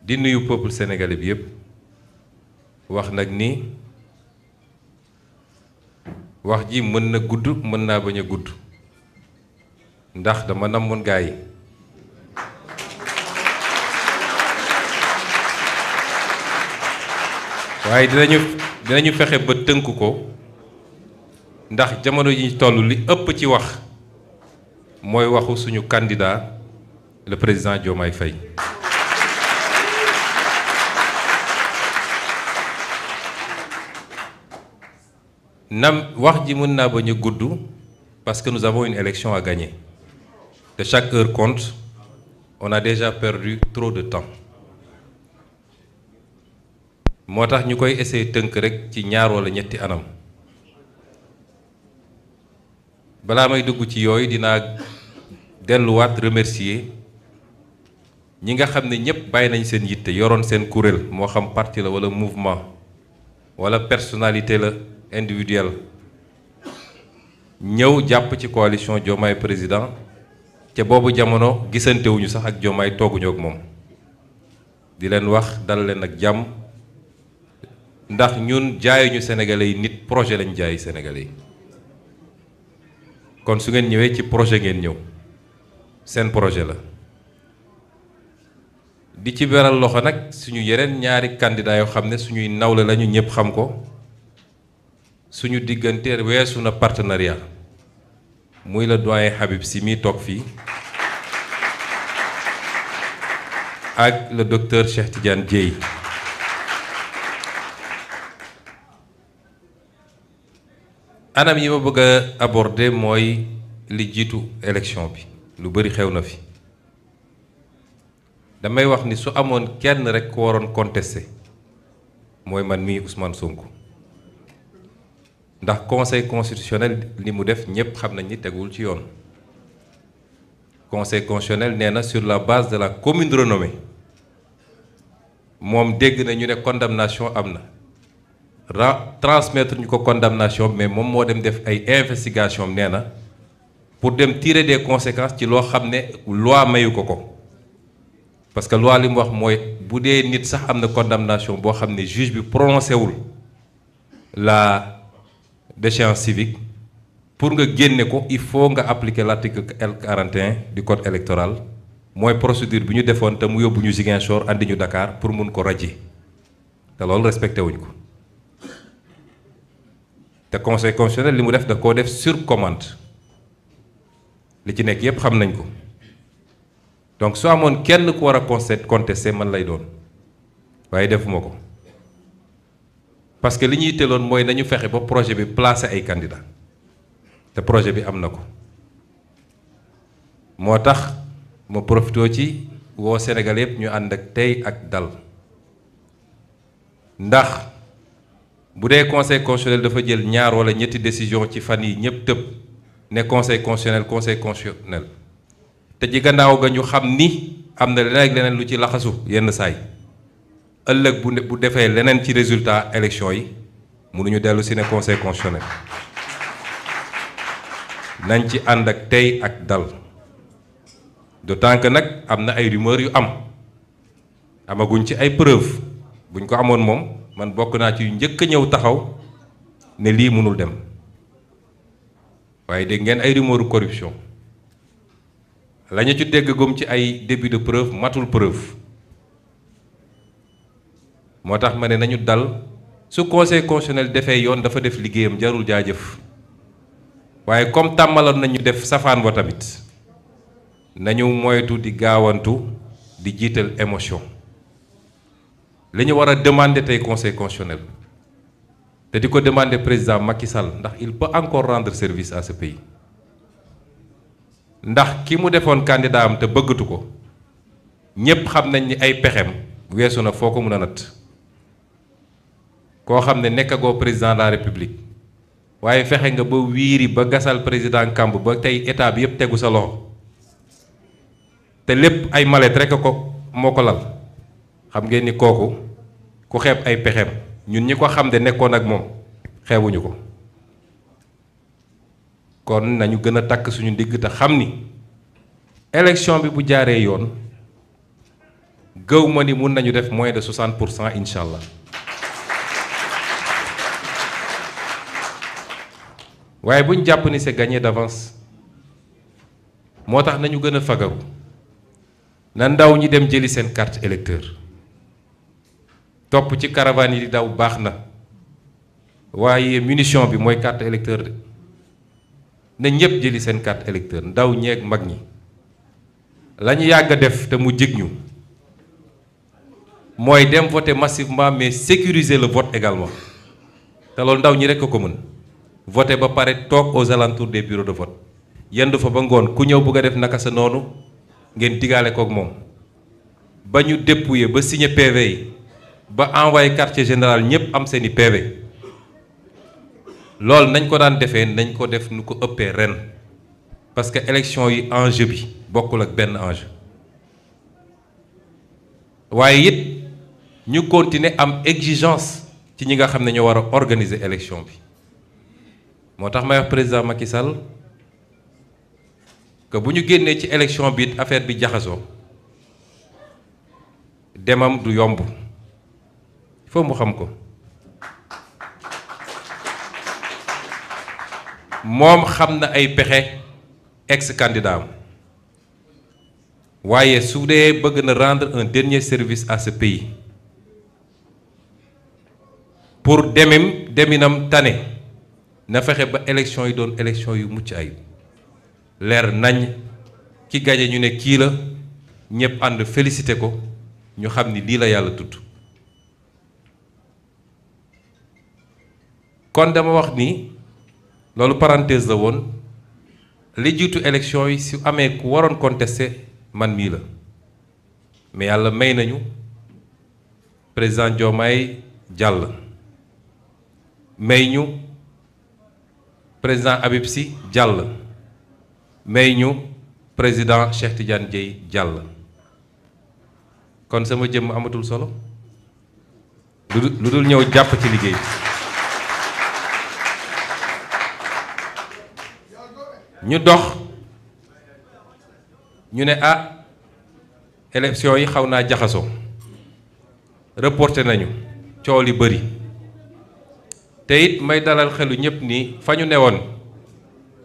di nuyu peuple sénégalais bi yépp wax nag ni wax ji mën na gudd mën naa bañ a gudd ndax dama namoon gaa yi waaye dinañu fexe ba tënk ko ndax jamono yi ñu toll li ëpp ci wax mooy waxu suñu candidat le président Diomaye Faye. nam wax ji mën naa bañ a gudd parce que nous avons une élection à gagner de chaque heure compte. On a déjà perdu trop de temps moo tax ñu koy essayer tënk rek ci ñaar walla ñetti anam balaa may dugg ci yooyu dinaa delluwaat remercier ñi nga xam ne ñépp bàyyi nañ seen yitte yoroon seen kuréel moo xam parti la walla mouvement walla personnalité la individuelle ñëw jàpp ci coalition Diomaye président te boobu jamono gisantewuñu sax ak Diomaye tooguñu ak moom di leen wax dal leen ak jàmm ndax ñun jaayuñu sénégalais yi nit projet lañ jaayi sénégalais yi kon su ngeen ñëwee ci projet ngeen ñëw seen projet la di ci beral loxo nag suñu yeneen ñaari candidat yoo xam ne suñuy nawle lañu ñëpp xam ko suñu diggante weesu na partenariat muy le doyen Habib Sy mi toog fii ak le docteur Cheikh Tidiane Dièye anam yi ma bëgg a aborder mooy li jiitu élection bi lu bari xew na fi damay wax ni su amoon kenn rek ko waroon contester mooy man mii Ousmane Sonko ndax conseil constitutionnel li mu def ñépp xam nañ ni tegul ci yoon conseil constitutionnel nee na sur la base de la commune renommée moom dégg na ñu ne condamnation am na transmettre ñu ko condamnation mais moom moo dem def ay investigation nee na pour dem tirer des conséquences ci loo xam ne loi mayu ko parce que loi li mu wax mooy bu dee nit sax am na condamnation boo xam ne juge bi prononcé wul la déchéance civique pour nga génne ko il faut nga appliquer l'article L41 du code électoral mooy procédure bi ñu defoon te mu yóbbu ñu Ziguinchor andi ñu Dakar pour mun ko radier te loolu respecté wuñ ko te conseil constitutionnel li mu def da koo def sur commande li ci nekk yépp xam nañ ko donc su amoon kenn ku war a contester man lay doon waaye defuma ko parce que li ñuy teeloon mooy nañu fexe ba projet bi placer ay candidats te projet bi am na ko moo tax ma profité ci woo Sénégal yépp ñu ànd ak tey ak dal ndax bu dee conseil constitutionnel dafa jël ñaar walla ñetti décision ci fan yi ñépp tëb ne conseil constitutionnel te ci gannaaw ga ñu xam ni am na leneen ak leneen lu ci laxasu yenn saay ëllëg bu defee leneen ci résultat élection yi mënuñu dellu si ne conseil constitutionnel nañ ci ànd ak tey ak dal d'autant que nag am na ay rumeur yu amaguñ ci ay preuve buñ ko amoon moom man bokk naa ci yu njëkk a ñëw taxaw ne lii mënul dem waaye dégg ngeen ay rumeuru corruption la ñu ci dégg gum ci ay début de preuve matul preuve moo tax ma ne nañu dal su conseil constitutionnel defee yoon dafa def liggéeyam jarul jaajëf waaye comme tàmmaloon nañu def safaan wa tamit nañu moytu di gaawantu di jiital émotion li ñu war a demander tey conseil constitutionnel te di ko demander président Macky Sall ndax il peut encore rendre service à ce pays ndax ki mu defoon candidat am te bëggatu ko ñépp xam nañ ni ay pexem weesu na foo ko mën a natt koo xam ne nekkagoo président de la république waaye fexe nga ba wiiri ba gasal président kamb ba tey état bi yépp tegu sa loxo te lépp ay mallette rekk ko moo ko lal xam ngeen ni kooku ku xeeb ay pexem ñun ñi ko xam de nekkoon ak moom xeebuñu ko kon nañu gën a takk suñu ndigg te xam ni élection bi bu jaaree yoon gëw ma ni mun nañu def moins de 60% incha allah. waaye bu ñu jàpp ni c'est gagné d'avance moo tax nañu gën a fagaru na ndaw ñi dem jëli seen carte électeur topp ci caravane yi di daw baax na waaye munition bi mooy carte électeur de na ñëpp jëli seen carte électeur ndaw ñeeg mag ñi la ñu yàgg a def te mu jig ñu mooy dem voter massivement mais sécuriser le vote également te loolu ndaw ñi rekk ko mën voter ba pare toog aux alentours des bureaux de vote yendu fa ba ngoon ku ñëw bëgg a def naka sa noonu ngeen digaale kook moom ba ñu dépouiller ba signer PV yi ba envoyé quartier général ñëpp am seeni PV loolu nañ ko daan defee nañ ko def nu ko ëppee ren parce que élection yi enjeu bi bokkul ak benn enjeu waaye it ñu continuer am exigence ci ñi nga xam ne ñoo war a organiser élection bi moo tax may wax président Macky Sall que bu ñu génnee ci élection bi it affaire bi jaxasoo demam du yomb il faut mu xam ko moom xam na ay pexe ex-candidat am waaye su dee bëgg na rendre un dernier service à ce pays pour deminam tane na fexe ba élection yi doon élection yu mucc ayib leer nañ ki gañe ñu ne kii la ñëpp ànd félicité ko ñu xam ni lii la yàlla tudd kon dama wax ni loolu parenthèse la woon li jiitu élection yi su amee ku waroon contester man mii la mais yàlla may nañu président Diomaye jàll may ñu président Habib Sy jàll may ñu président Cheikh Tidiane Dièye jàll kon sama jëmm amatul solo lu dul ñëw jàpp ci liggéey ñu dox ñu ne élection yi xaw naa jaxasoo reporté nañu coow li bëri te it may dalal xelu ñëpp ni fa ñu newoon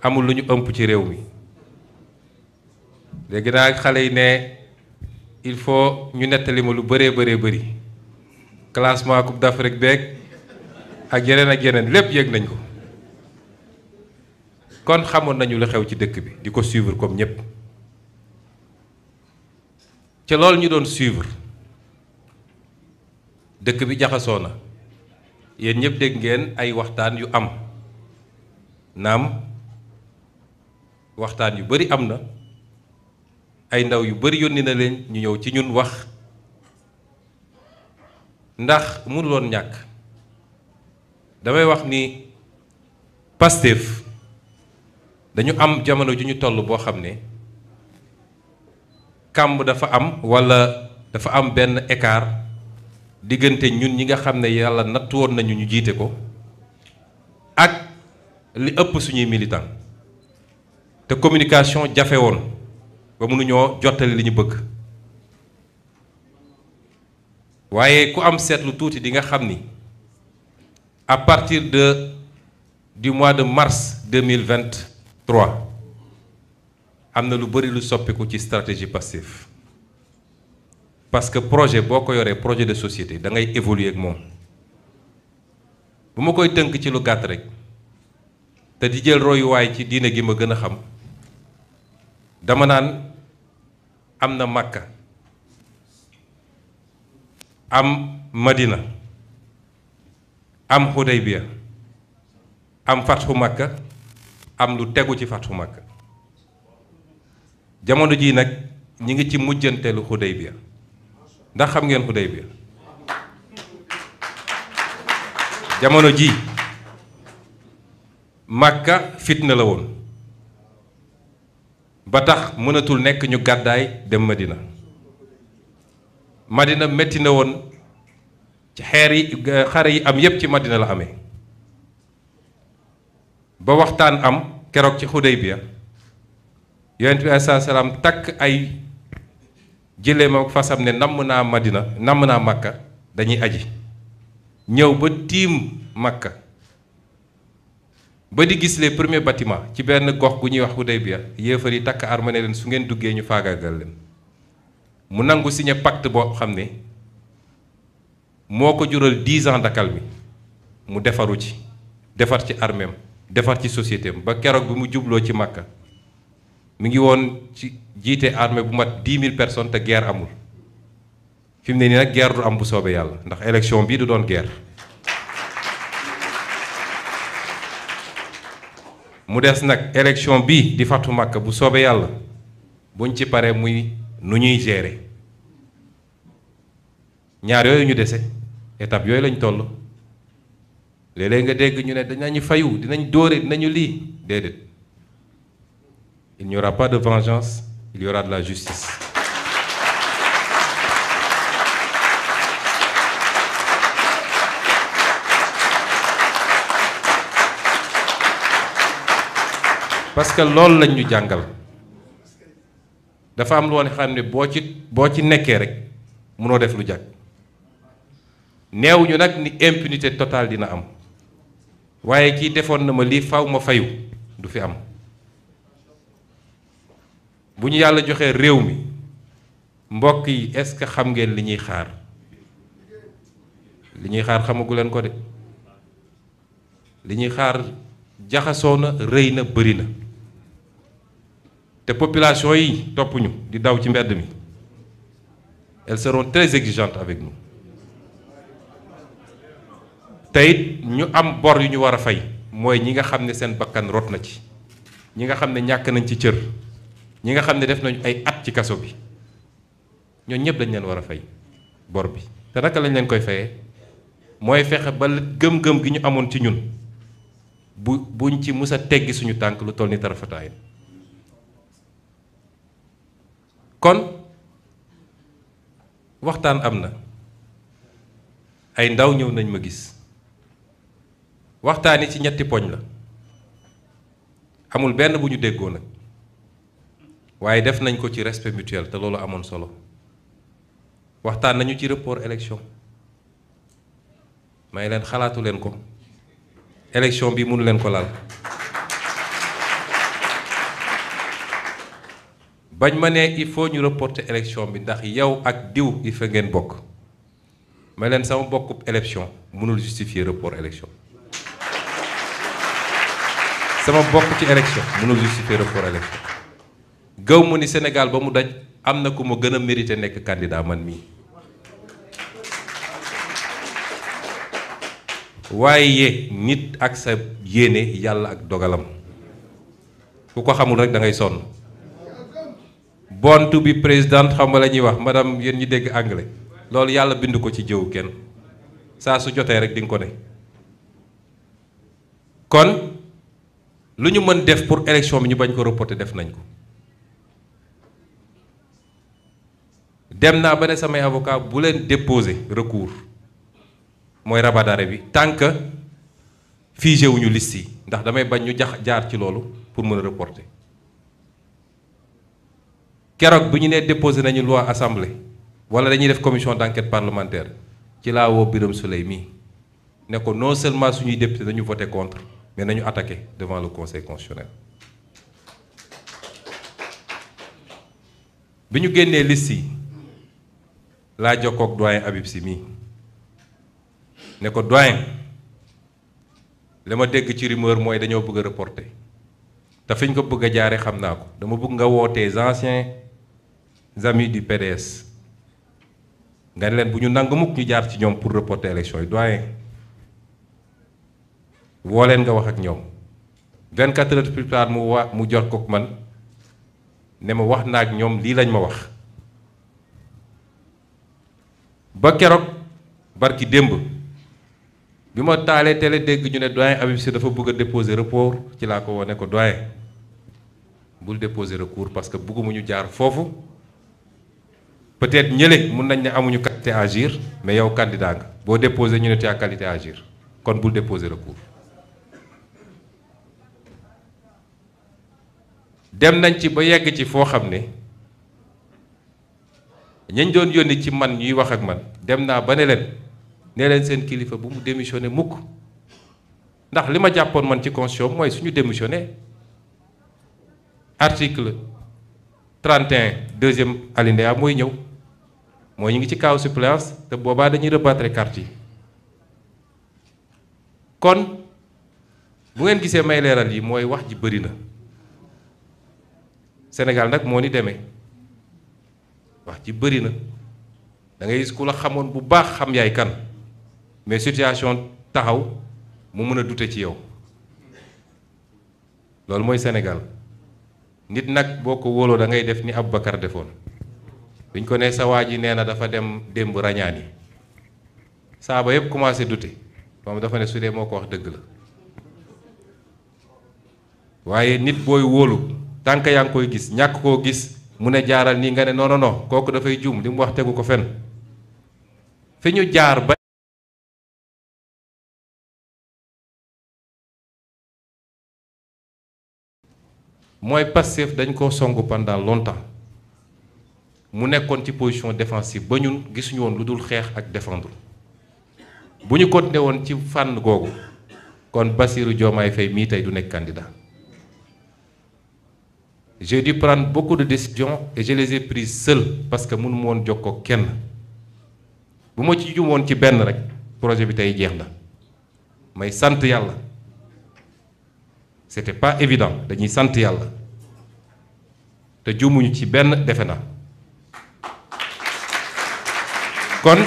amul lu ñu ëmp ci réew mi léegi naa xale yi ne il faut ñu nettali ma lu bëree bëri classement Coupe d'Afrique beeg ak yeneen lépp yëg nañ ko kon xamoon nañu lu xew ci dëkk bi di ko suivre comme ñëpp ca loolu ñu doon suivre dëkk bi jaxasoo na yéen ñëpp dégg ngeen ay waxtaan yu am naam waxtaan yu bari am na ay ndaw yu bari yónni na leen ñu ñëw ci ñun wax ndax mënuloon ñàkk damay wax ni Pastef dañu am jamono ju ñu toll boo xam ne kàmb dafa am walla dafa am benn écart diggante ñun ñi nga xam ne yàlla nattu woon nañu ñu jiite ko ak li ëpp suñuy militant te communication jafe woon ba mënuñoo jottali li ñu bëgg waaye ku am seetlu tuuti di nga xam ni à partir du mois de mars 2023 am na lu bari lu soppiku ci stratégie Pastef parce que projet boo ko yoree projet de société da ngay évoluer ak moom bu ma koy tënk ci lu gàtt rek te di jël royuwaay ci diine gi ma gën a xam dama naan am na Makka am Madina am Hudaybiya am Fathu Makka am lu tegu ci Fathu Makka jamono jii nag ñi ngi ci mujjanteelu Hudaybiya ndax xam ngeen Hudaybiya jamono ji Makka fitna la woon ba tax mënatul nekk ñu gàddaay dem Madina Madina metti na woon ci xare yi am yépp ci Madina la amee ba waxtaan am keroog ci Hudaybiya yonent bi alayhi salaam takk ay jëlee ma fasam ne namm naa Madina namm naa Makka dañuy aji ñëw ba tiim Makka ba di gis les premiers bâtiments ci benn gox gu ñuy wax Hudaybiya yéefar yi takk arme ne leen su ngeen duggee ñu faagaagal leen mu nangu signé pacte boo xam ne moo ko jural 10 ans d'accalmie mu defaru ci defar ci armeem defar ci société am ba keroog bi mu jubloo ci Makka mi ngi woon ci jiite armée bu mat 10 000 personnes te guerre amul fi mu ne nii nag guerre du am bu soobee yàlla ndax élection bii du doon guerre mu des nag élection bii di fatu Makka bu soobee yàlla buñ ci paree muy nu ñuy gérer ñaar yooyu ñu dese étape yooyu lañ toll léeg-léeg nga dégg ñu ne dinañu fayu dinañ dóore dinañu lii déedéet il n'y aura pas de vengeance il y aura de la justice parce que loolu lañ ñu jàngal dafa am loo xam ne boo ci nekkee rek mënoo def lu jag neewuñu nag ni impunité totale dina am waaye kii defoon na ma lii faw ma fayu du fi am bu ñu yàlla joxee réew mi mbokk yi est-ce que xam ngeen li ñuy xaar xamagu leen ko de li ñuy xaar jaxasoo na rëy na bëri na te population yi toppuñu di daw ci mbedd mi elles seront très exigeantes avec nous te it ñu am bor yu ñu war a fay mooy ñi nga xam ne seen bakkan rot na ci ñi nga xam ne ñàkk nañ ci cër ñi nga xam ne def nañu ay at ci kaso bi ñooñu ñëpp dañ leen war a fay bor bi te naka lañ leen koy fayee mooy fexe ba gëm-gëm gi ñu amoon ci ñun buñ ci mus a teggi suñu tànk lu toll ni tarafataay kon waxtaan am na ay ndaw ñëw nañ ma gis waxtaan yi ci ñetti poñ la amul benn bu ñu déggoo nag waaye def nañ ko ci respect mutuel te loolu amoon solo waxtaan nañu ci report élection may leen xalaatu leen ko élection bi mënu leen ko laal bañ ma ne il faut ñu reporter élection bi ndax yow ak diw il faut ngeen bokk may leen sama bokkub élection mënul justifier report élection sama bokk ci élection mënul justifier report élection gëw mu ni Sénégal ba mu daj am na ku ma gën a mérité nekk candidat man mii waaye nit ak sa yéene yàlla ak dogalam ku ko xamul rek da ngay sonn born to be président xam nga la ñuy wax madame yéen ñi dégg anglais loolu yàlla bind ko ci jëw kenn saa su jotee rek di nga ko ne kon lu ñu mën def pour élection bi ñu bañ ko reporter def nañ ko dem naa ba ne samay avocat bu leen déposer recours mooy rabat d'arrêt bi tant que figé wuñu liste yi ndax damay bañ ñu jaar ci loolu pour mën a reporter keroog bu ñu nee déposé nañu loi assemblée wala dañuy def commission d'enquête parlementaire ci laa woo Birame Souleye mii ne ko non seulement suñuy député dañu voté contre mais nañu attaqué devant le conseil constitutionnel bi ñu génnee liste yi laa jokkoog doyen Habib Sy mii ne ko doyen li ma dégg ci rumeur mooy dañoo bëgg a reporter te fi ñu ko bëgg a jaare xam naa ko dama bëgg nga wootee anciens amis du PDS nga ne leen bu ñu nangu mukk ñu jaar ci ñoom pour reporter élection yi doyen woo leen nga wax ak ñoom 24 heures plus tard mu jot ko man ne ma wax na ak ñoom lii lañ ma wax ba keroog barki démb bi ma taalee télé dégg ñu ne doyen Habib Sy dafa bëgg a déposer report ci laa ko wone ko doyen bul déposer recours parce que bëggumu ñu jaar foofu peut-être ñële mun nañ ne amuñu qualité à agir mais yow candidat nga boo déposer ñu ne tu as qualité à agir kon bul déposer recours dem nañ ci ba yegg ci foo xam ne ñañ doon yónni ci man ñuy wax ak man dem naa ba ne leen seen kilifa bu mu démissionné mukk ndax li ma jàppoon man ci constitution mooy suñu démissionné article 31 deuxième alinéa mooy ñëw mooy ñu ngi ci kaw suppléance te boobaa dañuy rebattre carte yi kon bu ngeen gisee may leeral yi mooy wax ji bëri na Sénégal nag moo ni demee wax ji bëri na da ngay gis ku la xamoon bu baax xam yaay kan mais situation taxaw mu mën a dute ci yow loolu mooy Sénégal nit nag boo ko wóoloo da ngay def ni Aboubacar defoon biñ ko ne sa waa ji nee na dafa dem démb rañaani saaba yëpp commencé dute moom dafa ne su dee moo ko wax dëgg la waaye nit booy wóolu tànk yaa ngi koy gis ñàkk koo gis mu ne jaaral nii nga ne non non kooku dafay juum li mu wax tegu ko fenn fi ñu jaar ba mooy Pastef dañ koo songu pendant longtemps mu nekkoon ci position défensive ba ñun gisuñu woon lu dul xeex ak défendre bu ñu continué woon ci fànn googu kon Bassirou Diomaye Faye mii tey du nekk candidat j'ai dû prendre beaucoup de décisions et je les ai prises seul parce que mënu ma woon jokkoo kenn bu ma ci jumoon ci benn rek projet bi tey jeex na may sant yàlla c'était pas évident dañuy sant yàlla te jumuñu ci benn defe na kon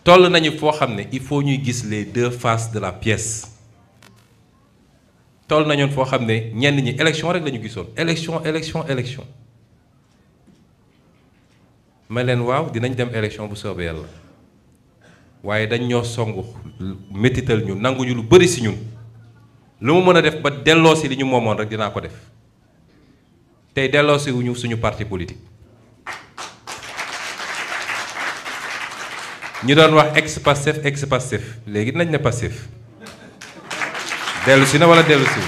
toll nañu foo xam ne il faut ñuy gis les deux faces de la pièce toll nañoon foo xam ne ñenn ñi élection rek la ñu gisoon élection ma leen waaw dinañ dem élection bu soobee yàlla waaye dañ ñoo songu métital ñu nanguñu lu bari ci ñun lu mu mën a def ba delloosi li ñu moomoon rek dinaa ko def tey delloosi wuñu suñu parti politique ñu doon wax ex Pastef léegi nañ ne Pastef dellu si na wala dellu si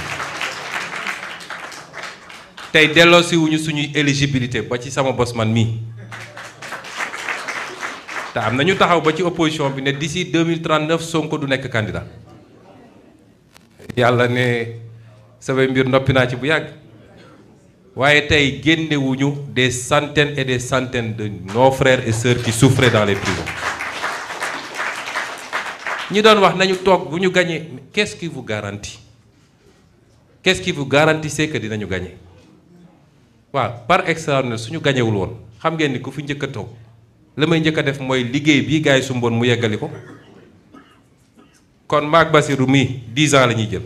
tey delloosi wuñu suñuy éligibilité ba ci sama bos man mii te am na ñu taxaw ba ci opposition bi ne d'ici 2039 Sonko du nekk candidat yàlla ne samay mbir noppi naa ci bu yàgg waaye tey génnewuñu des centaines et des centaines de nos frères et sœurs qui souffraient dans les prisons ñi doon wax nañu toog bu ñu gagné qu'est-ce qui vous garantit c'est que dinañu gagné waaw par extraordinaire suñu gañewul woon xam ngeen ni ku fi njëkk a toog la may njëkk a def mooy liggéey bii gars yi sumboon mu yeggali ko kon maag Bassirou mii 10 ans la ñuy jël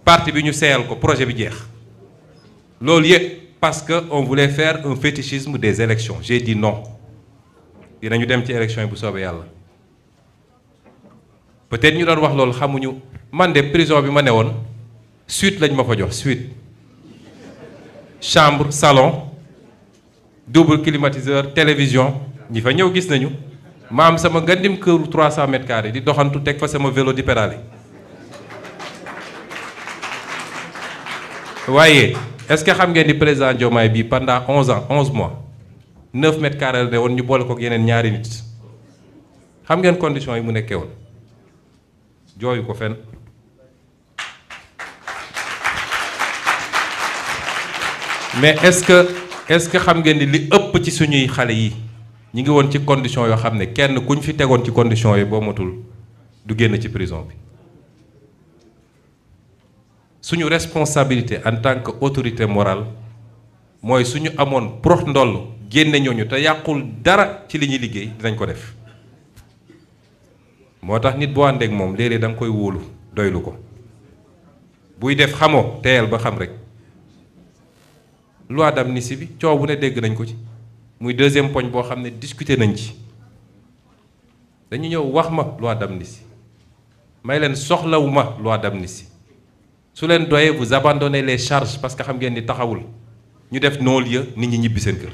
parti bi ñu seeyal ko projet bi jeex loolu yëpp parce que on voulait faire un fétichisme des élections j'ai dit non dinañu dem ci élection yi bu soobee yàlla peut-être ñu doon wax loolu xamuñu man de prison bi ma ne woon suite lañ ma fa jox suite chambre salon double climatiseur télévision ñi fa ñëw gis nañu ma am sama ngandim këru 300 mètres carrés di doxantu teg fa sama vélo di pédale waaye est-ce que xam ngeen ni président Diomaye bi pendant 11 mois 9 mètres carrés la ne woon ñu boole ko ak yeneen ñaari nit xam ngeen conditions yi mu nekkee woon jooyu ko fenn mais est-ce que xam ngeen ni li ëpp ci suñuy xale yi ñi ngi woon ci condition yoo xam ne kenn kuñ fi tegoon ci condition yi boo matul du génn ci prison bi suñu responsabilité en tant que autorité morale mooy suñu amoon prox ndoll génne ñooñu te yàqul dara ci li ñuy liggéey dinañ ko def moo tax nit boo àndeek moom léeg-léeg da nga koy wóolu doylu ko buy def xamoo teyal ba xam rek loi d'amnistie bi coow bu ne dégg nañ ko ci muy deuxième poñ boo xam ne discuter nañ ci dañu ñëw wax ma loi d'amnistie may leen soxlawuma loi d'amnistie su leen doyee vous abandonnez les charges parce que xam ngeen ni taxawul ñu def non-lieu nit ñi ñibbi seen kër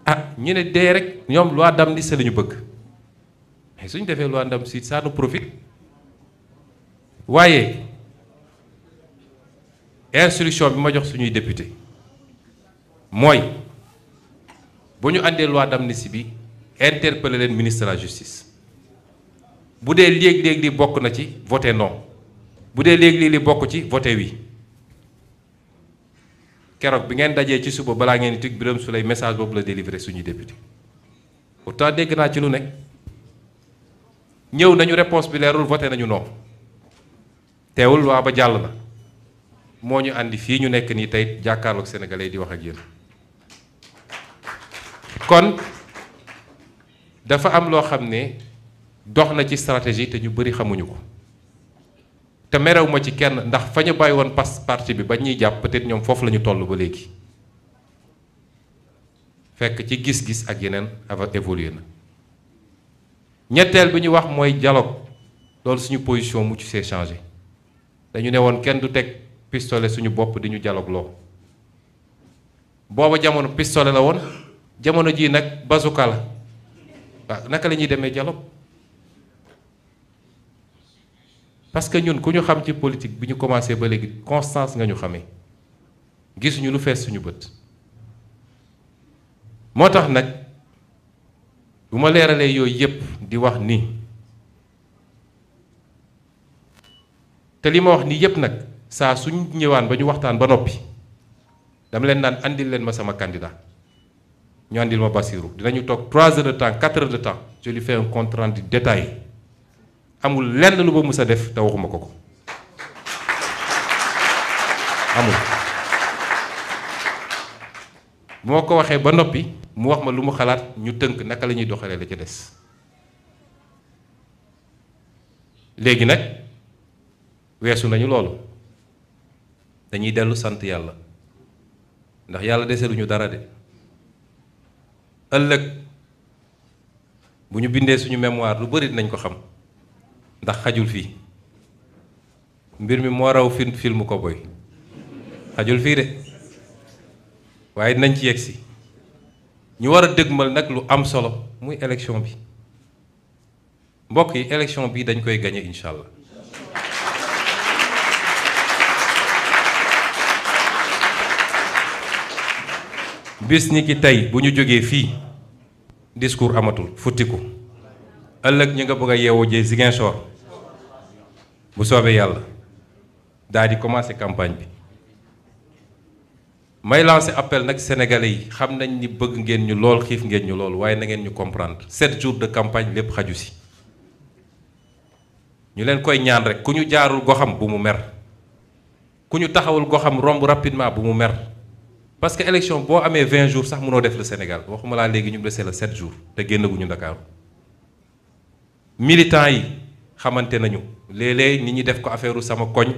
ah ñu ne dee rek ñoom loi d'amnistie la ñu bëgg mais suñu defee loi d'amnistie ça nous profite waaye instruction bi ma jox suñuy député mooy bu ñu àndee loi d'amnistie bi interpeller leen ministre de la justice bu dee léeg-léeg li bokk na ci voté non bu dee léeg-léeg li bokk ci voté oui keroog bi ngeen dajee ci suba balaa ngeen di tig Birame Souleye message boobu la délivré suñuy député pourtant dégg naa ci lu nekk ñëw nañu réponse bi leerul voté nañu non teewul loi ba jàll na moo ñu àndi fii ñu nekk nii tey jàkkaarloog sénégalais di wax ak yéen kon dafa am loo xam ne dox na ci stratégie te ñu bëri xamuñu ko te merew ma ci kenn ndax fa ñu bàyyi woon parti bi ba ñuy jàpp peut-être ñoom foofu la ñu toll ba léegi fekk ci gis-gis ak yeneen ava évolué na ñetteel bi ñu wax mooy dialogue loolu suñu position mu ci s'est changé dañu ne woon kenn du teg pistolet suñu bopp di ñu dialogue loo booba jamono pistolet la woon jamono jii nag bazooka la waaw naka la ñuy demee dialogue parce que ñun ku ñu xam ci politique bi ñu commencé ba léegi constance nga ñu xamee gisuñu lu fees suñu bët moo tax nag bu ma leeralee yooyu yépp di wax ni te li ma wax nii yépp nag saa suñ ñëwaan ba ñu waxtaan ba noppi dama leen naan andil leen ma sama candidat ñu andil ma Bassirou dinañu toog 3 heures de temps 4 heures de temps je lui fais un compte rendu détaillé amul lenn lu ba mus a def te waxuma ko amul bu ma ko waxee ba noppi mu wax ma lu mu xalaat ñu tënk naka la ñuy doxalee la ca des léegi nag weesu nañu loolu dañuy dellu sant yàlla ndax yàlla deseluñu dara de ëllëg bu ñu bindee suñu mémoire lu bari dinañ ko xam ndax xajul fii mbir mi moo raw film ko boy xajul fii de waaye dinañ ci yegsi ñu war a dëgmal nag lu am solo muy élection bi mbokk yi élection bi dañ koy gagné incha allah bis ni ki tey bu ñu jógee fii discours amatul futtiku ëllëg ñi nga bëgg a yeewoo jee Ziguinchor bu soobee yàlla daal di commencer campagne bi may lancer appel nag sénégalais yi xam nañ ni bëgg ngeen ñu lool xiif ngeen ñu lool waaye na ngeen ñu comprendre 7 jours de campagne lépp xaju si ñu leen koy ñaan rek ku ñu jaarul goxam bu mu mer ku ñu taxawul goxam romb rapidement bu mu mer parce que élection boo amee 20 jours sax mënoo def le Sénégal waxuma laa léegi ñu ngi desee la 7 jours te génnaguñu Ndakaaru militants yi xamante nañu léeg-léeg nit ñi def ko affaire sama koñ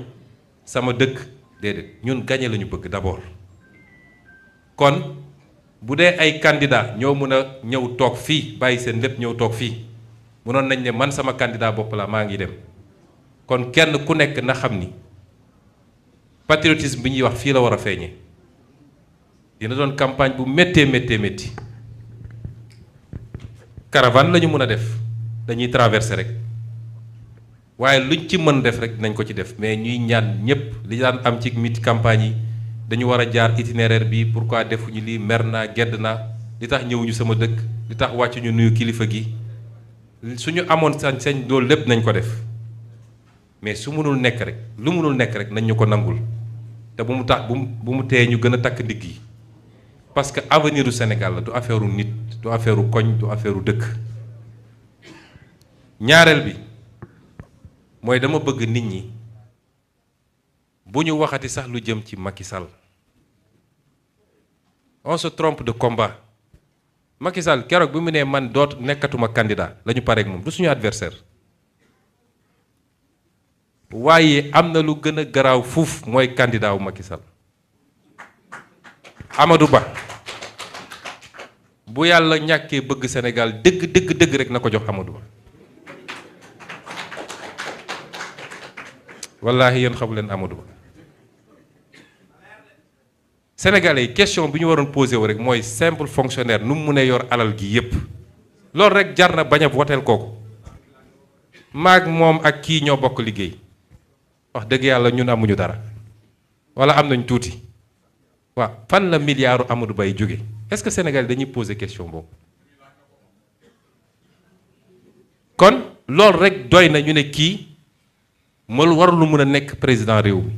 sama dëkk déedéet ñun gagné la ñu bëgg d'abord kon bu dee ay candidat ñoo mën a ñëw toog fii bàyyi seen lépp ñëw toog fii mënoon nañ ne man sama candidat bopp la maa ngi dem kon kenn ku nekk na xam ni patriotisme bi ñuy wax fii la war a feeñee dina doon campagne bu méttee métti caravane la ñu mën a def dañuy traverser rek waaye luñ ci mën def rek dinañ ko ci def mais ñuy ñaan ñépp li daan am ci mit campagne yi dañu war a jaar itinéraire bi pourquoi defuñu lii mer naa gedd naa li tax ñëwuñu sama dëkk li tax wàccuñu nuyu kilifa gi suñu amoon sañ-sañ loolu lépp nañ ko def mais su mënul nekk rek lu mënul nekk rek nañ ñu ko nangul te bu mu tax bu mu tee ñu gën a takk ndigg yi parce que avenir du Sénégal la du affaire u nit du affaire u koñ du affaire u dëkk ñaareel bi mooy dama bëgg nit ñi bu ñu waxati sax lu jëm ci Macky Sall on se trompe de combat Macky Sall keroog bi mu nee man doot nekkatuma candidat la ñu pareeg moom du suñu adversaire waaye am na lu gën a garaaw fuuf mooy candidat wu Macky Sall Amadou Ba bu yàlla ñàkkee bëgg Sénégal dëgg rek na ko jox Amadou Ba wallaahi yéen xamu leen Amadou Ba Sénégalais yi question bi ñu waroon posé wu rek mooy simple fonctionnaire nu mu mënee yor alal gi yépp loolu rek jar na bañ a woteel kooku maag moom ak kii ñoo bokk liggéey wax dëgg yàlla ñun amuñu dara wala am nañ tuuti waaw fan la milliardu Amadou Ba yi jóge est-ce que Sénégal dañuy poser question boobu kon loolu rek doy na ñu ne kii mal warul lu mën a nekk président réew mi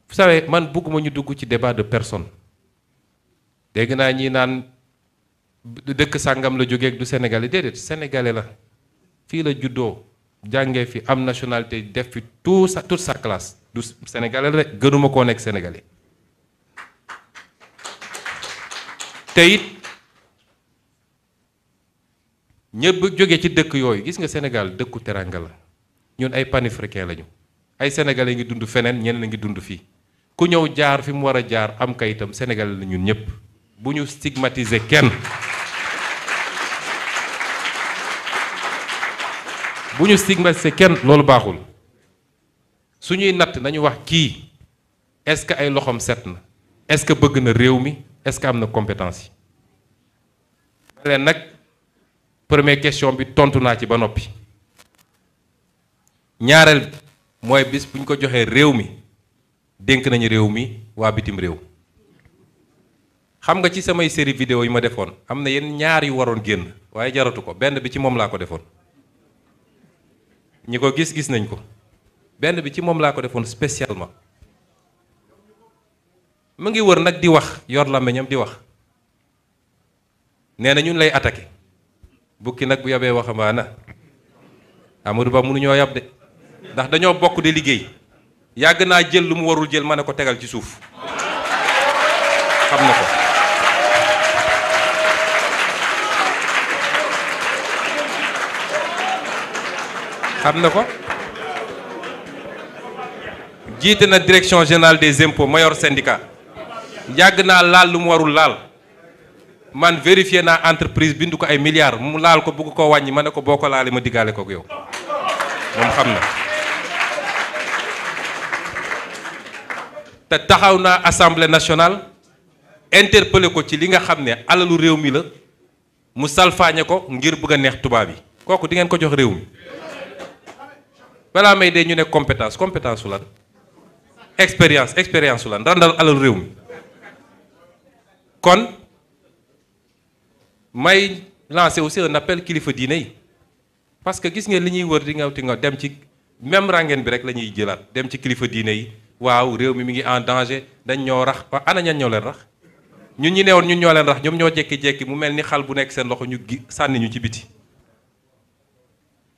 vous savez man bëgguma ñu dugg ci débat de personne dégg naa ñi naan dëkk sàngam la jógee ak du sénégalais déedéet sénégalais la fii la juddoo jàngee fi am nationalité def fi toute sa classe du sénégalais la gënuma koo nekk sénégalais te it ñëpp jóge ci dëkk yooyu gis nga Sénégal dëkku teranga la ñun ay panafricain lañu ay sénégalais ngi dund feneen ñeneen a ngi dund fii ku ñëw jaar fi mu war a jaar am kayitam sénégalais la ñun ñëpp bu ñu stigmatiser kenn bu ñu stigmatiser kenn loolu baaxul suñuy natt nañu wax kii est-ce que ay loxoom set na est-ce que bëgg na réew mi est-ce que am na compétence yi leen nag première question bi tontu naa ci ba noppi ñaareel mooy bis bu ñu ko joxee réew mi dénk nañu réew mi waa bitim réew xam nga ci samay série vidéo yi ma defoon am na yenn ñaar yu waroon génn waaye jaratu ko benn bi ci moom laa ko defoon ñi ko gis nañ ko benn bi ci moom laa ko defoon spécialement mu ngi wër nag di wax yor làmmiñam di wax nee na ñun lay attaqué bukki nag bu yabee waxambaana Amadou Ba mënuñoo yab de ndax dañoo bokk di liggéey yàgg naa jël lu mu warul jël ma ne ko tegal ci suuf xam na ko xam na ko jiite na direction générale des impôts mayor syndicat yàgg naa laal lu mu warul laal man vérifié naa entreprise bindu ko ay milliards mu laal ko bugg koo wàññi ma ne ko boo ko laalee ma diggaale ko yow moom xam na te taxaw naa assemblée nationale interpellé ko ci li nga xam ne alalu réew mi la mu salfaañe ko ngir bëgg a neex tubaab yi kooku di ngeen ko jox réew mi balaa may dee ñu ne compétence su lan expérience su lan randal alalu réew mi kon may lancer aussi un appel kilifa diine yi parce que gis ngeen li ñuy wër di nga dem ci même rangeen bi rek la ñuy jëlaat dem ci kilifa diine yi waaw réew mi ngi en danger dañ ñoo rax ba ana ñan ñoo leen rax ñun ñi newoon ñun ñoo leen rax ñoom ñoo jekki-jekki mu mel ni xal bu nekk seen loxo ñu sànni ñu ci biti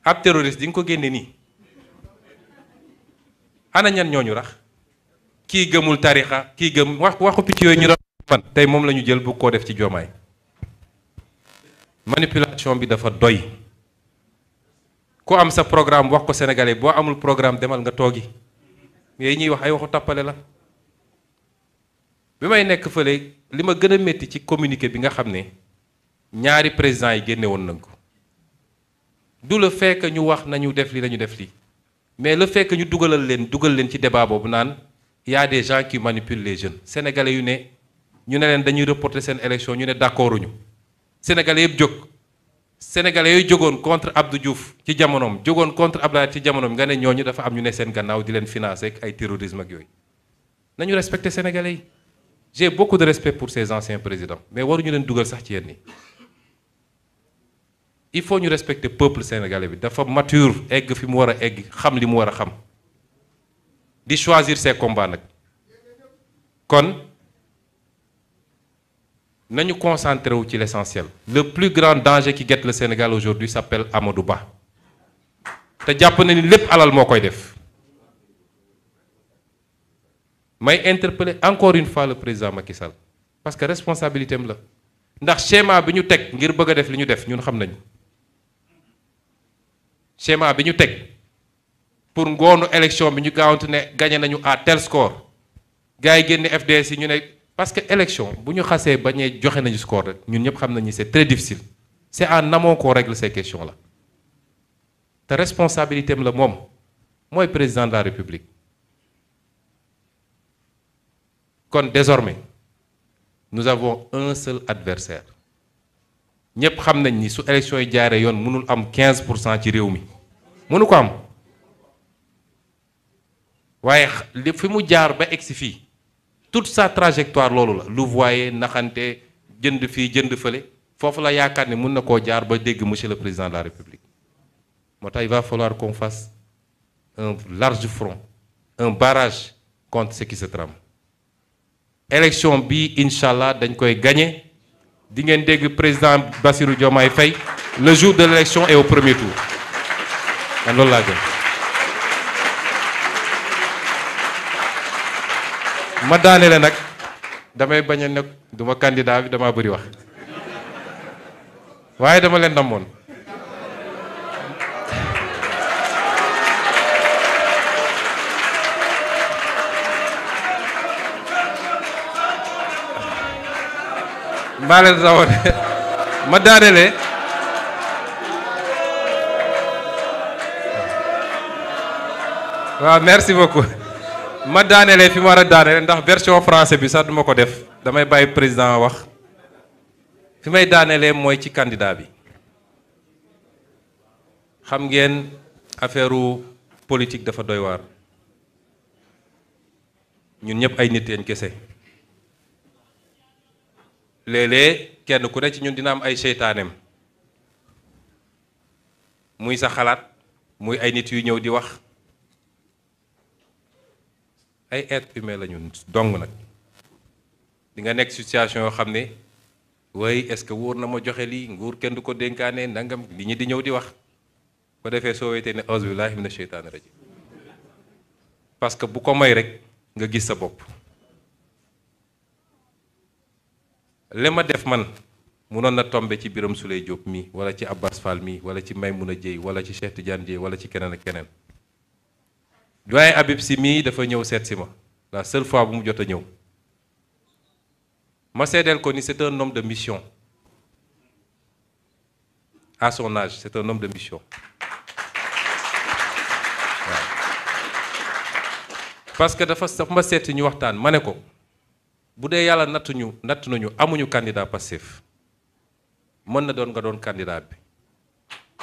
ab terroriste di nga ko génne nii ana ñan ñooñu rax kii gëmul tarixa kii gëm waxu picc yooyu ñu doon man tey moom la ñu jël bu koo def ci Diomaye manipulation bi dafa doy ku am sa programme wax ko sénégalais boo amul programme demal nga toogi yooyu ñuy wax ay waxu tappale la bi may nekk fële li ma gën a métti ci communiqué bi nga xam ne ñaari présidents yi génne woon nañ ko du le fait que ñu wax nañu def li nañu def li mais le fait que ñu dugal leen ci débat boobu naan y a des gens qui manipulent les jeunes sénégalais ñu ne leen dañuy reporter seen élection ñu ne d'accorduñu sénégalais yëpp jóg sénégalais yooyu jógoon contre Abdou Diouf ci jamonoom jógoon contre Abdoulaye ci jamonoom nga ne ñooñu dafa am ñu ne seen gannaaw di leen financer ak ay terrorisme ak yooyu nañu respecter sénégalais yi j'ai beaucoup de respect pour ces anciens présidents mais waruñu leen dugal sax ci yéen nii il faut ñu respecter peuple sénégalais bi dafa mature egg fi mu war a egg xam li mu war a xam di choisir ses combats nag kon nañu concentré wu ci l'essentiel le plus grand danger qui guette le Sénégal aujourd'hui s'appelle Amadou Ba te jàpp na ni lépp alal moo koy def may interpeller encore une fois le président Macky Sall parce que responsabilité am la ndax schéma bi ñu teg ngir bëgg a def li ñu def ñun xam nañu schéma bi ñu teg pour ngoonu élection bi ñu gaawante ne gagné nañu à tel score gars yi génne FDS yi ñu ne parce que élection bu ñu xasee bañee joxe nañu score rek ñun ñëpp xam nañu c'est très difficile c'est en amont qu'on règle ces questions là te responsabilité am la moom mooy président de la République kon désormais nous avons un seul adversaire ñëpp xam nañ ni su élection yi jaaree yoon mënul am 15% ci réew mi mënu ko am waaye li fi mu jaar ba egsi fii toute sa trajectoire loolu la lu voyé naxante jënd fii jënd fële foofu la yaakaar ne mun na koo jaar ba dégg monsieur le président de la république moo tax il va falloir qu'on fasse un large front un barrage contre ce qui se trame élection bi incha allah dañ koy gagner di ngeen dégg président Bassirou Diomaye Faye le jour de l'élection et au premier tour man loolu laa gën ma daanele nag damay bañ a nekk duma candidat bi dama bëri wax waaye dama leen namoon maa leen rawoon ma daanele waaw merci beaucoup ma daanelee fi ma war a daanele ndax version français bi sax duma ko def damay bàyyi président wax fi may daanelee mooy ci candidat bi xam ngeen affaire politique dafa doy waar ñun ñëpp ay nit lañ kese léeg-léeg kenn ku ne ci ñun dina am ay seytaaneem muy sa xalaat muy ay nit yu ñëw di wax ay être humain la ñun dong nag di nga nekk situation yoo xam ne way est-ce que wóor na ma joxe lii nguur kenn du ko dénkaane nangam li ñi di ñëw di wax ko defee soo wetee ne auzu billahi mina sheytaani rajim parce que bu ko may rek nga gis sa bopp li ma def man munoon na tombe ci Birame Souleye Diop mi wala ci Abbas Fall mi wala ci Maymouna Dieye wala ci Cheikh Tidiane Dieye wala ci keneen ak keneen doyen Habib Sy mii dafa ñëw seet si ma la seule fois bu mu jot a ñëw ma seedeel ko ni c'est un homme de mission à son âge c'est un homme de mission waaw parce que dafa ma seeti ñu waxtaan ma ne ko bu dee yàlla natt nañu amuñu candidat Pastef mën na doon nga doon candidat bi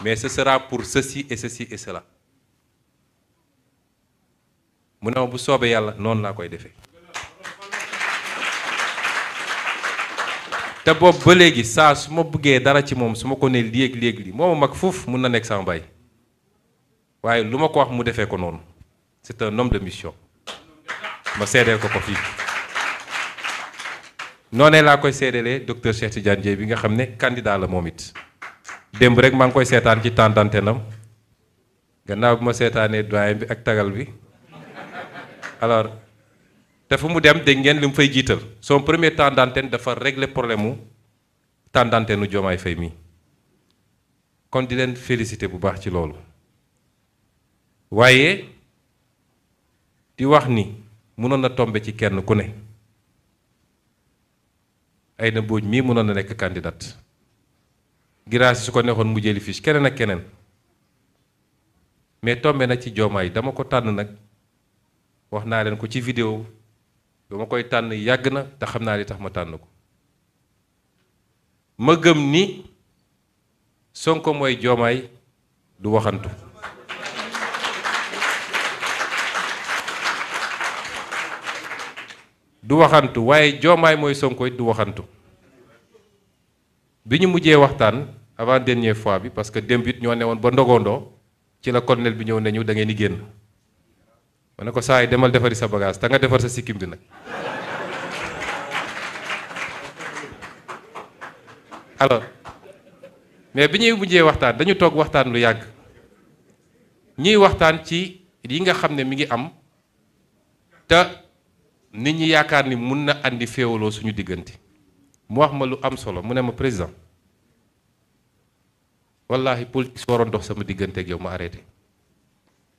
mais ce sera pour ceci et ceci et cela mu ne ma bu soobee yàlla noonu laa koy defee te boobu ba léegi saa su ma bëggee dara ci moom su ma ko ne léegi moo ma mag foofu mun na nekk sama baay waaye lu ma ko wax mu defee ko noonu c'est un homme de mission ma seedeel ko fii noonee laa koy seedelee docteur Cheikh Tidiane Dieye bi nga xam ne candidat la moom it démb rek maa ngi koy seetaan ci temps d'antenne am gannaaw bi ma seetaanee doyen bi ak tagal bi alors te fu mu dem dégg ngeen li mu fay jiital son premier temps d'antenne dafa régler problème mu temps d'antenne u Diomaye Faye mi kon di leen féliciter bu baax ci loolu waaye di wax ni mënoon na tombe ci kenn ku ne Aïda Mbodj mii mënoon na nekk candidate Guirassy su ko neexoon mu jëli fiche keneen ak keneen mais tombe na ci Diomaye dama ko tànn nag wax naa leen ko ci vidéo dama koy tànn yàgg na te xam naa li tax ma tànn ko ma gëm ni Sonko mooy Diomaye du waxantu du waxantu waaye Diomaye mooy Sonko it du waxantu bi ñu mujjee waxtaan avant dernière fois bi parce que démb it ñoo ne woon ba ndogondoo ci la colonel bi ñëw nañu da ngeen di génn ma ne ko saa yi demal defari sa bagage te nga defar sa sikkim bi nag alors mais bi ñuy mujjee waxtaan dañu toog waxtaan lu yàgg ñuy waxtaan ci yi nga xam ne mi ngi am te nit ñi yaakaar ni mun na andi féewaloo suñu diggante mu wax ma lu am solo mu ne ma président wallahi politique su waroon dox sama diggante ak yow ma arrêté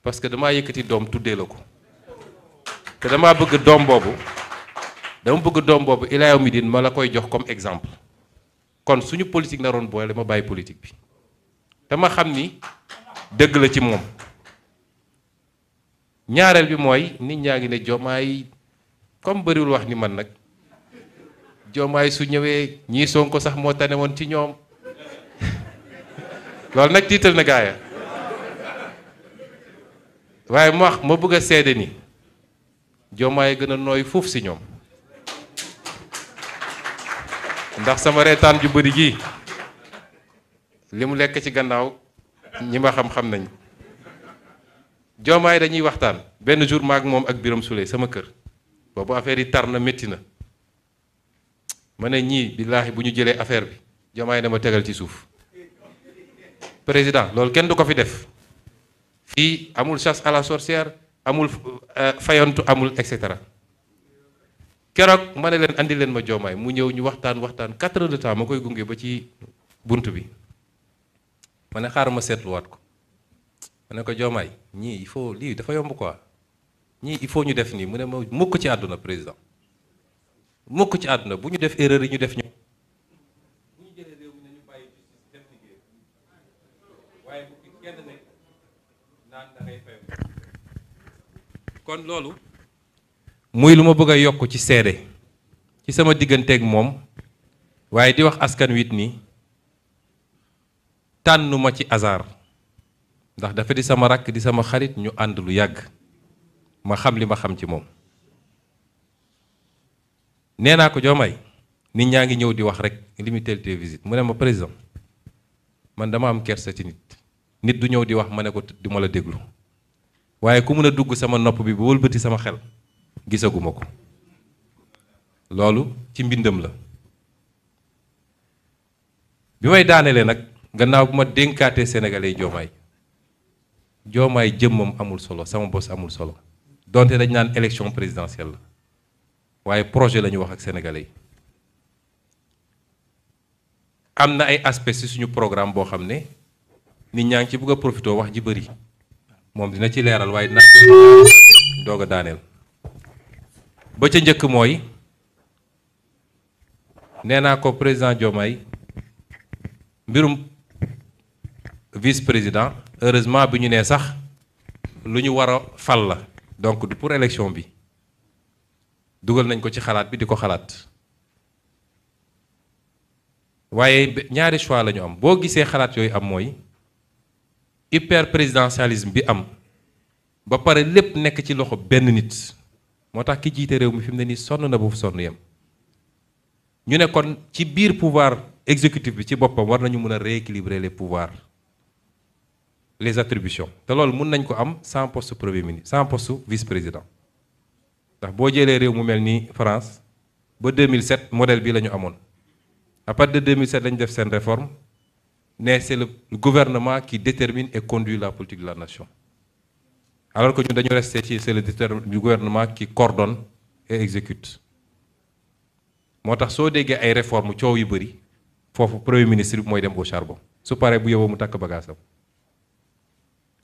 parce que damaa yëkkati doom tuddee la ko te damaa bëgg doom boobu ilaa yawmi diin ma la koy jox comme exemple kon suñu politique naroon boole ma bàyyi politique bi te ma xam ni dëgg la ci moom ñaareel bi mooy nit ñaa ngi ne Diomaye comme bëriwul wax ni man nag Diomaye su ñëwee ñii Sonko sax moo tane woon ci ñoom loolu nag tiital na gaaya waaye ma bëgg a seede ni Diomaye gën a nooy foofu si ñoom ndax sama reetaan ju bëri ji li mu lekk ci gannaaw ñi ma xam-xam nañ. Diomaye dañuy waxtaan benn jour maak moom ak Birame Souleye sama kër boobu affaire yi tar na métti na ma ne ñii billaahi bu ñu jëlee affaire bi Diomaye dama tegal ci suuf président loolu kenn du ko fi def fii amul chasse à la sorcière amul fayantu amul et cetera keroog ma ne leen andi leen ma Diomaye mu ñëw ñu waxtaan 4 heures de temps ma koy gunge ba ci bunt bi ma ne xaaral ma seetluwaat ko ma ne ko Diomaye ñii il faut lii dafa yomb quoi ñii il faut ñu def nii mu ne ma mukk ci àdduna président mukk ci àdduna bu ñu def erreur yi ñu def ñoom bu ñu jëlee réew mi nañu bàyyi justice def liggéey waaye bu fi kenn nekk naan da ngay fay kon loolu muy lu ma bëgg a yokk ci seede ci sama digganteeg moom waaye di wax askan wit ni tànnuma ci hasard ndax dafa di sama rakk di sama xarit ñu ànd lu yàgg ma xam li ma xam ci moom nee naa ko Diomaye nit ñaa ngi ñëw di wax rek limité tes visites mu ne ma président man dama am kersa ci nit du ñëw di wax ma ne ko du ma la déglu waaye ku mën a dugg sama nopp bi ba wëlbati sama xel gisaguma ko loolu ci mbindam la bi may daanelee nag gannaaw bu ma dénkaatee sénégalais yi Diomaye jëmmam amul solo sama bos amul solo donte dañ naan élection présidentielle la waaye projet la ñu wax ak sénégalais yi am na ay aspects ci suñu programme boo xam ne nit ñaa ngi ci bëgg a profité wax ji bëri moom dina ci leeral waaye dina doog a daaneel ba ca njëkk mooy nee naa ko président Diomaye mbirum vice président heureusement bi ñu nee sax lu ñu war a fal la donc du pour élection bi dugal nañ ko ci xalaat bi di ko xalaat waaye ñaari choix la ñu am boo gisee xalaat yooyu am mooy hyper présidentialisme bi am ba pare lépp nekk ci loxo benn nit moo tax ki jiite réew mi fi mu ne nii sonn na bu fu sonn yem ñu ne kon ci biir pouvoir exécutif bi ci boppam war nañu mën a rééquilibrer les pouvoirs les attributions te loolu mun nañ ko am sans poste premier ministre sans poste vice président ndax boo jëlee réew mu mel ni France ba 2007 modèle bi la ñu amoon à partir de 2007 lañu def seen réforme ne c'est le gouvernement qui détermine et conduit la politique de la nation alors que ñun dañu resté ci c'est le gouvernement qui coordonne et exécute moo tax soo déggee ay réformes coow yu bëri foofu premier ministre bi mooy dem au charbon su paree bu yóbboo mu takk bagaasam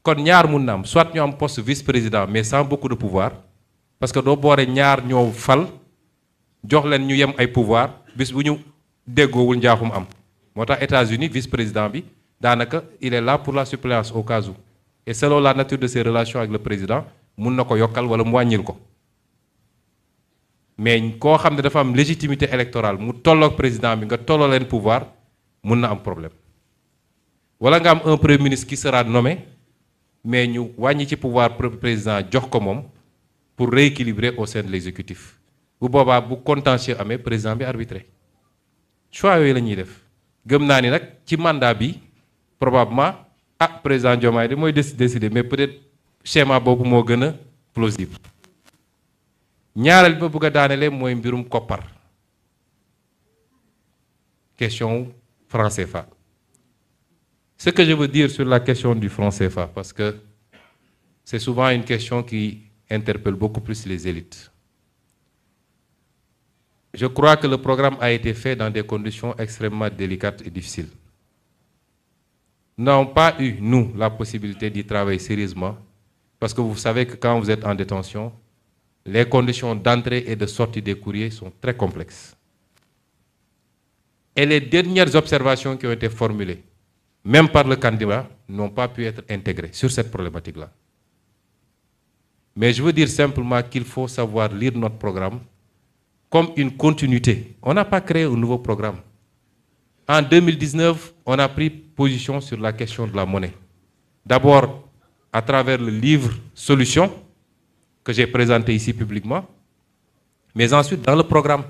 kon ñaar mun na am soit ñu am poste vice président mais sans beaucoup de pouvoir parce que doo boore ñaar ñoo fal jox leen ñu yem ay pouvoir bis bu ñu déggoowul njaaxum am moo tax États-Unis vice président bi daanaka il est là pour la suppléance au cas où et selon la nature de ses relations avec le président mun na ko yokkal wala mu wàññil ko mais koo xam ne dafa am légitimité électorale mu tolloog président bi nga tolloo leen pouvoir mun na am problème wala nga am un premier ministre qui sera nommé mais ñu wàññi ci pouvoir président jox ko moom pour rééquilibrer au sein de l'exécutif bu boobaa bu contentieux amee président bi arbitré choix yooyu la ñuy def gëm naa ni nag ci mandat bi probablement président Diomaye de mooy décider mais peut-être schéma boobu moo gën a plausible ñaareel bi ma bëgg a daanelee mooy mbirum koppar question franc CFA. Ce que je veux dire sur la question du franc CFA, parce que c'est souvent une question qui interpelle beaucoup plus les élites. Je crois que le programme a été fait dans des conditions extrêmement délicates et difficiles. Nous n'avons pas eu, nous, la possibilité d'y travailler sérieusement, parce que vous savez que quand vous êtes en détention, les conditions d'entrée et de sortie des courriers sont très complexes. Et les dernières observations qui ont été formulées, même par le candidat, n'ont pas pu être intégrées sur cette problématique-là. Mais je veux dire simplement qu'il faut savoir lire notre programme comme une continuité. On n'a pas créé un nouveau programme. En 2019, on a pris position sur la question de la monnaie. D'abord, à travers le livre Solutions, que j'ai présenté ici publiquement, mais ensuite dans le programme.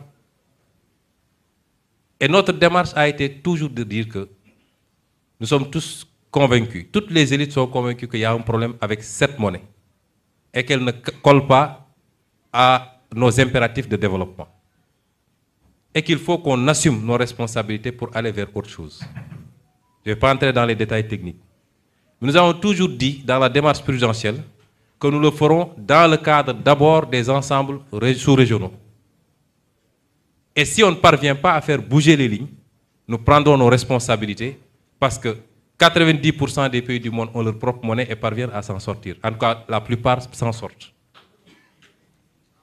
Et notre démarche a été toujours de dire que nous sommes tous convaincus, toutes les élites sont convaincues qu'il y a un problème avec cette monnaie et qu'elle ne colle pas à nos impératifs de développement. Et qu'il faut qu'on assume nos responsabilités pour aller vers autre chose. Je ne vais pas entrer dans les détails techniques. Nous avons toujours dit dans la démarche prudentielle que nous le ferons dans le cadre d'abord des ensembles sous-régionaux. Et si on ne parvient pas à faire bouger les lignes, nous prendrons nos responsabilités parce que 90% des pays du monde ont leur propre monnaie et parviennent à s'en sortir. En tout cas, la plupart s'en sortent.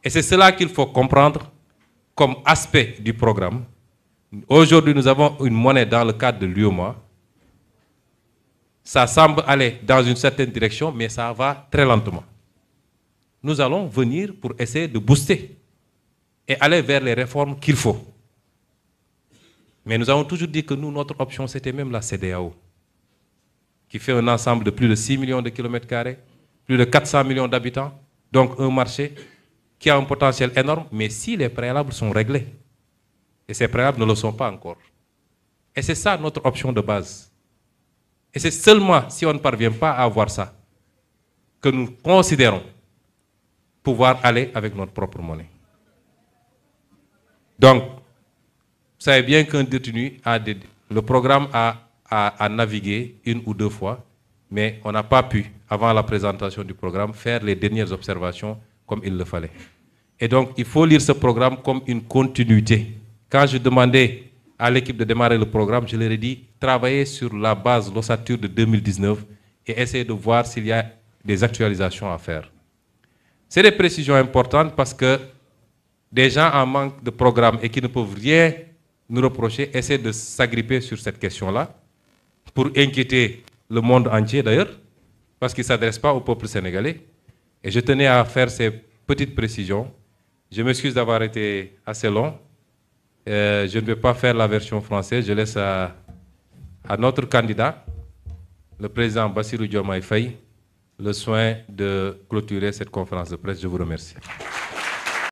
Et c'est cela qu'il faut comprendre comme aspect du programme. Aujourd'hui, nous avons une monnaie dans le cadre de l'UEMOA. Ça semble aller dans une certaine direction, mais ça va très lentement. Nous allons venir pour essayer de booster et aller vers les réformes qu'il faut. Mais nous avons toujours dit que nous, notre option, c'était même la CEDEAO, qui fait un ensemble de plus de 6 millions de kilomètres carrés, plus de 400 millions d'habitants, donc un marché qui a un potentiel énorme, mais si les préalables sont réglés, et ces préalables ne le sont pas encore. Et c'est ça notre option de base. Et c'est seulement si on ne parvient pas à avoir ça que nous considérons pouvoir aller avec notre propre monnaie. Donc, vous savez bien qu'un détenu le programme a navigué une ou deux fois, mais on n'a pas pu, avant la présentation du programme, faire les dernières observations comme il le fallait. Et donc, il faut lire ce programme comme une continuité. Quand je demandais à l'équipe de démarrer le programme, je leur ai dit, travaillez sur la base l'ossature de 2019 et essayez de voir s'il y a des actualisations à faire. C'est des précisions importantes parce que des gens en manque de programme et qui ne peuvent rien nous reprocher essaient de s'agripper sur cette question-là pour inquiéter le monde entier d'ailleurs, parce qu'ils ne s'adressent pas au peuple sénégalais. Et je tenais à faire ces petites précisions. Je m'excuse d'avoir été assez long. Je ne vais pas faire la version française. Je laisse à notre candidat, le président Bassirou Diomaye Faye, le soin de clôturer cette conférence de presse. Je vous remercie.